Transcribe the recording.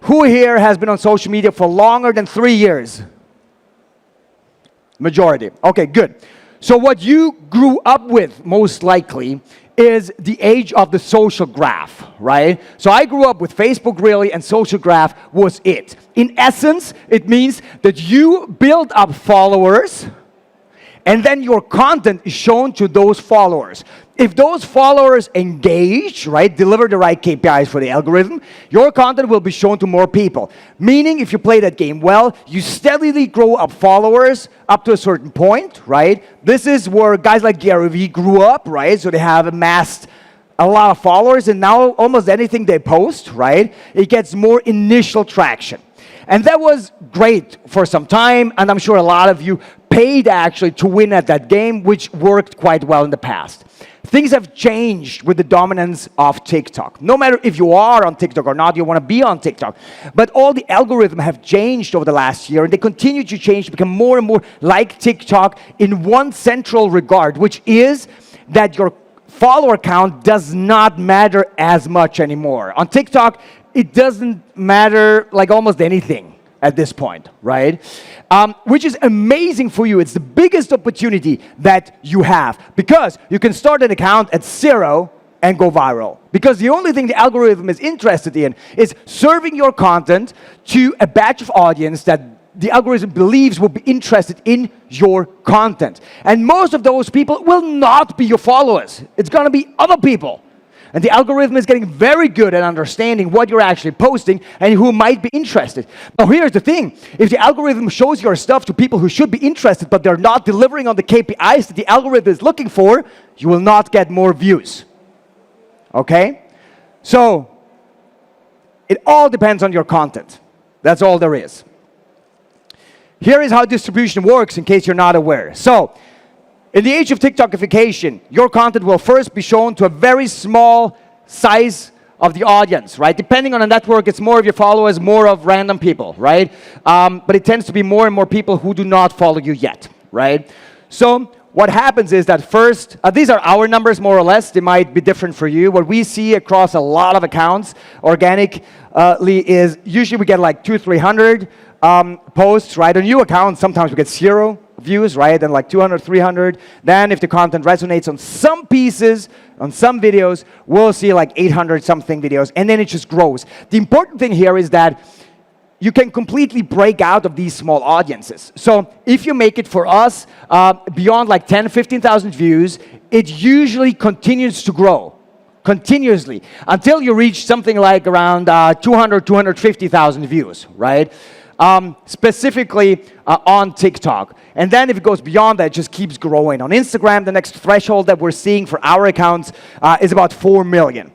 Who here has been on social media for longer than 3 years? Majority. Okay, good. So what you grew up with, most likely, is the age of the social graph, right? So I grew up with Facebook, really, and social graph was it. In essence, it means that you build up followers, and then your content is shown to those followers. If those followers engage, right, deliver the right KPIs for the algorithm, your content will be shown to more people. Meaning, if you play that game well, you steadily grow up followers up to a certain point, right? This is where guys like Gary Vee grew up, right? So they have amassed a lot of followers, and now almost anything they post, right, it gets more initial traction. And that was great for some time, and I'm sure a lot of you paid actually to win at that game, which worked quite well in the past. Things have changed with the dominance of TikTok. No matter if you are on TikTok or not, you want to be on TikTok. But all the algorithms have changed over the last year, and they continue to change to become more and more like TikTok in one central regard, which is that your follower count does not matter as much anymore. On TikTok, it doesn't matter like almost anything at this point, right? Which is amazing for you. It's the biggest opportunity that you have because you can start an account at 0 and go viral. Because the only thing the algorithm is interested in is serving your content to a batch of audience that the algorithm believes will be interested in your content. And most of those people will not be your followers. It's going to be other people. And the algorithm is getting very good at understanding what you're actually posting and who might be interested. Now here's the thing. If the algorithm shows your stuff to people who should be interested, but they're not delivering on the KPIs that the algorithm is looking for, you will not get more views. Okay? So, it all depends on your content. That's all there is. Here is how distribution works in case you're not aware. So, in the age of TikTokification, your content will first be shown to a very small size of the audience, right? Depending on the network, it's more of your followers, more of random people, right? But it tends to be more and more people who do not follow you yet, right? So what happens is that first, these are our numbers more or less. They might be different for you. What we see across a lot of accounts organically is usually we get like 200-300 posts, right? On new accounts, sometimes we get 0 views, right? And like 200, 300. Then if the content resonates on some pieces, on some videos, we'll see like 800 something videos, and then it just grows. The important thing here is that you can completely break out of these small audiences. So if you make it for us beyond like 10, 15,000 views, it usually continues to grow continuously until you reach something like around 200, 250,000 views, right? Specifically on TikTok. And then if it goes beyond that, it just keeps growing. On Instagram, the next threshold that we're seeing for our accounts is about 4 million.